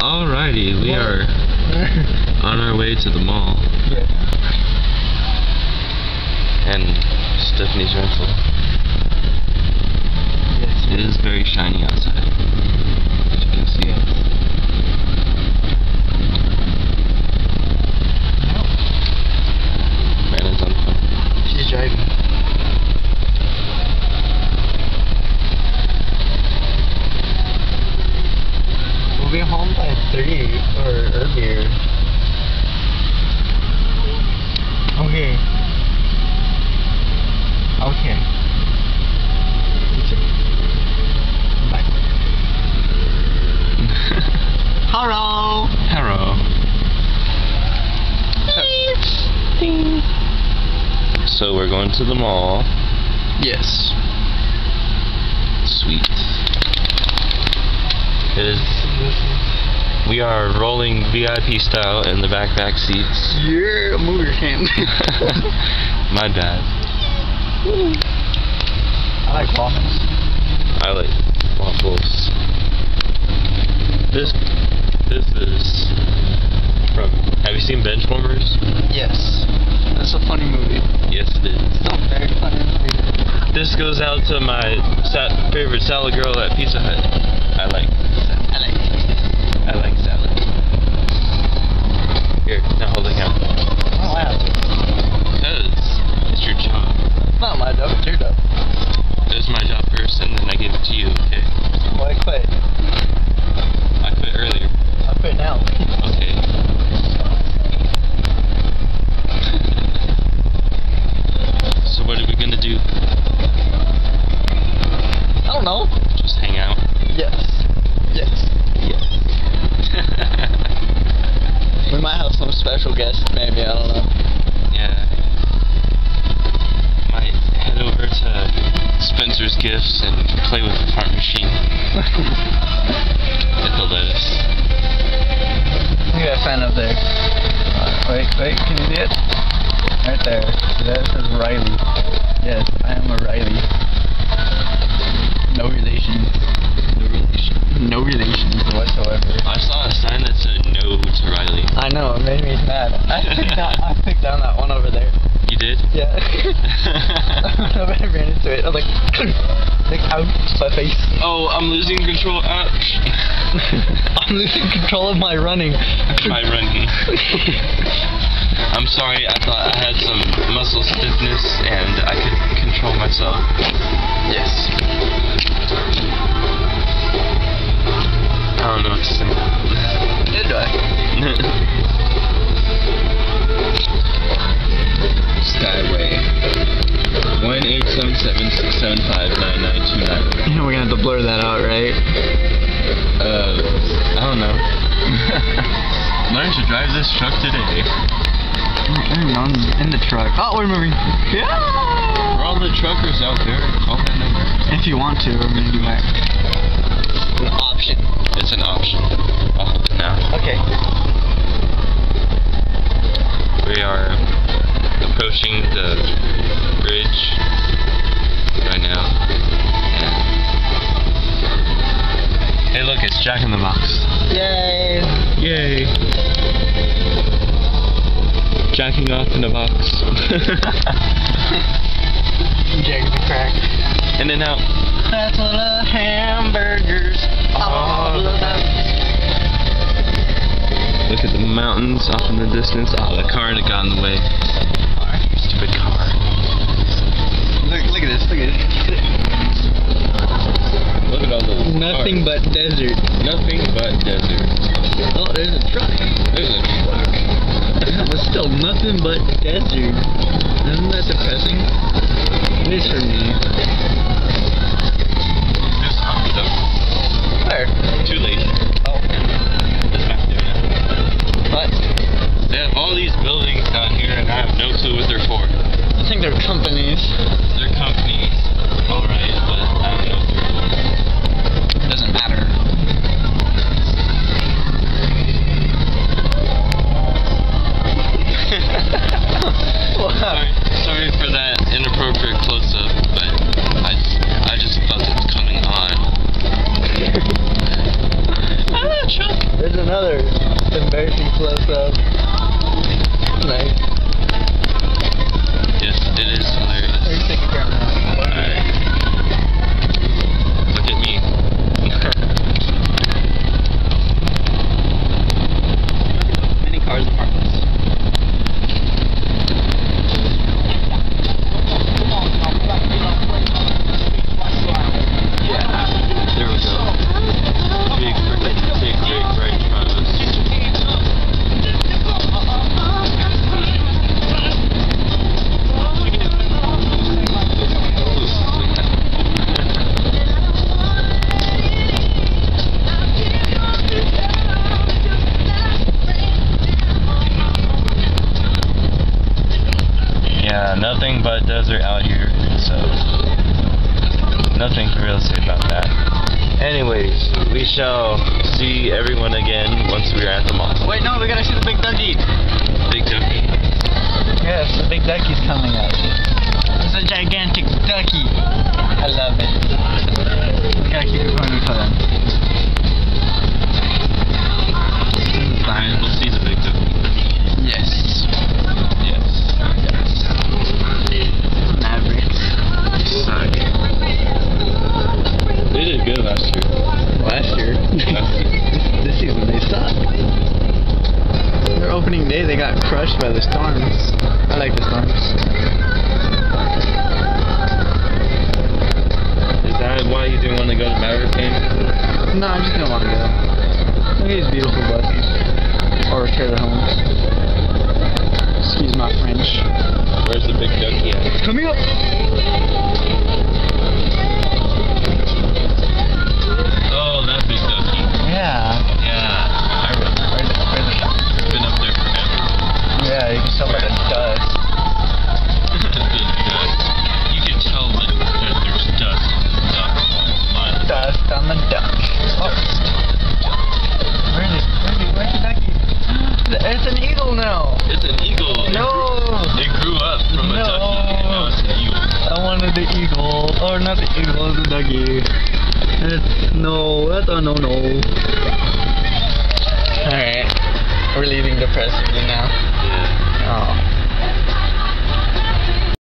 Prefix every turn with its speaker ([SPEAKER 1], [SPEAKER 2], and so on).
[SPEAKER 1] Alrighty, we are on our way to the mall.
[SPEAKER 2] Yeah.
[SPEAKER 1] And Stephanie's rental.
[SPEAKER 2] Yes.
[SPEAKER 1] It is very shiny outside, as you can see. Brandon's on the phone.
[SPEAKER 2] She's driving. We'll be home by 3 or earlier. Okay. Okay. Bye. Hello.
[SPEAKER 1] Hello. So we're going to the mall.
[SPEAKER 2] Yes.
[SPEAKER 1] Sweet. It is. We are rolling VIP style in the back seats.
[SPEAKER 2] Yeah, move your hand.
[SPEAKER 1] My bad.
[SPEAKER 2] I like waffles.
[SPEAKER 1] I like waffles. This is from. Have you seen Benchwarmers?
[SPEAKER 2] Yes. That's a funny movie.
[SPEAKER 1] Yes, it is.
[SPEAKER 2] It's a very funny movie.
[SPEAKER 1] This goes out to my favorite salad girl at Pizza Hut. I like salad. Here, now hold it out.
[SPEAKER 2] I don't have to.
[SPEAKER 1] Because it's your job.
[SPEAKER 2] It's not my job, it's your job.
[SPEAKER 1] It was my job first, and then I gave it to you, okay?
[SPEAKER 2] Well, I quit.
[SPEAKER 1] I quit earlier.
[SPEAKER 2] I quit now.
[SPEAKER 1] Okay. So what are we gonna do?
[SPEAKER 2] I don't know.
[SPEAKER 1] Just hang out?
[SPEAKER 2] Yes. Yes.
[SPEAKER 1] Yes.
[SPEAKER 2] We might have some special guests, maybe, I don't know.
[SPEAKER 1] Yeah. Might head over to Spencer's Gifts and play with the fart machine. If they'll let us.
[SPEAKER 2] Look at that sign up there. Wait, can you see it? Right there. See that? It says Riley. Yes, I am a Riley. No relation. No relations whatsoever.
[SPEAKER 1] I saw a sign that said no to Riley.
[SPEAKER 2] I know, it made me mad. I picked down that one over there.
[SPEAKER 1] You did?
[SPEAKER 2] Yeah. I ran into it. I was like, ouch, my face.
[SPEAKER 1] Oh, I'm losing control. Ouch.
[SPEAKER 2] I'm losing control of my running.
[SPEAKER 1] My running. I'm sorry, I thought I had some muscle stiffness and I could control myself.
[SPEAKER 2] Yes.
[SPEAKER 1] I don't know what to say.
[SPEAKER 2] Did I?
[SPEAKER 1] Skyway. 1-877-675-9929.
[SPEAKER 2] You know we're gonna have to blur that out, right?
[SPEAKER 1] I don't know. Learn to drive this truck today.
[SPEAKER 2] I'm in the truck. Oh, we're moving. Yeah!
[SPEAKER 1] For all the truckers out there, call that number.
[SPEAKER 2] If you want to, or maybe back. An option.
[SPEAKER 1] It's an option. I'll hold it now.
[SPEAKER 2] Okay.
[SPEAKER 1] We are approaching the bridge right now. Hey, look, it's Jack in the Box.
[SPEAKER 2] Yay!
[SPEAKER 1] Yay! Jacking off in a box.
[SPEAKER 2] Jack the crack.
[SPEAKER 1] In and out.
[SPEAKER 2] That's full of hamburgers. All about.
[SPEAKER 1] Look at the mountains off in the distance. Oh, the car that got in the way. Stupid car.
[SPEAKER 2] Look at this. Look at it.
[SPEAKER 1] Look at all those
[SPEAKER 2] Nothing
[SPEAKER 1] cars.
[SPEAKER 2] but desert.
[SPEAKER 1] Nothing but desert.
[SPEAKER 2] Oh, there's a truck.
[SPEAKER 1] There's a truck.
[SPEAKER 2] But still, nothing but desert. Isn't that depressing? It is for me.
[SPEAKER 1] There's some stuff.
[SPEAKER 2] Where?
[SPEAKER 1] Too late.
[SPEAKER 2] Oh.
[SPEAKER 1] It's back there now.
[SPEAKER 2] What?
[SPEAKER 1] They have all these buildings down here and I have no clue what they're for.
[SPEAKER 2] I think they're companies.
[SPEAKER 1] They're companies. Alright, but I don't know what they're for.
[SPEAKER 2] It doesn't matter.
[SPEAKER 1] Sorry for that inappropriate close-up, but I just felt it coming on.
[SPEAKER 2] another embarrassing close-up. Nice.
[SPEAKER 1] Yes, it is hilarious.
[SPEAKER 2] Where's the camera?
[SPEAKER 1] Alright. Look at me.
[SPEAKER 2] Many cars and apartments.
[SPEAKER 1] There we go. Big brick right in front of us. Yeah, nothing but desert out here, so nothing to really say about that. Anyways, we shall see everyone again once we are at the mall.
[SPEAKER 2] Wait, no, we gotta see the big ducky.
[SPEAKER 1] Big ducky.
[SPEAKER 2] Yes, the big ducky's coming up. It's a gigantic ducky. I love it. We gotta keep it funny for them.
[SPEAKER 1] Alright, we'll see the big ducky.
[SPEAKER 2] Yes.
[SPEAKER 1] Yes.
[SPEAKER 2] Mavericks.
[SPEAKER 1] Suck. They did good last year.
[SPEAKER 2] Last year. This season they suck. Their opening day they got crushed by the Storms. I like the Storms.
[SPEAKER 1] Is that why you didn't want to go to Maverick game?
[SPEAKER 2] No, I just didn't want to go. Look at these beautiful buses. Or trailer homes. Excuse my French.
[SPEAKER 1] Where's the big ducky at?
[SPEAKER 2] Coming up!
[SPEAKER 1] Oh, that big ducky.
[SPEAKER 2] Yeah.
[SPEAKER 1] Yeah. It's been up there forever.
[SPEAKER 2] Yeah, you can tell by the dust.
[SPEAKER 1] The dust. You can tell that there's dust on the duck.
[SPEAKER 2] Dust on the duck. Oh. Where's the ducky? It's an eagle now.
[SPEAKER 1] It's an eagle.
[SPEAKER 2] No.
[SPEAKER 1] It grew up from a ducky, and now it's an eagle.
[SPEAKER 2] I wanted the eagle. Or not the eagle, the ducky. No, that's a no. Alright. We're leaving depressively now.
[SPEAKER 1] Yeah.
[SPEAKER 2] Oh.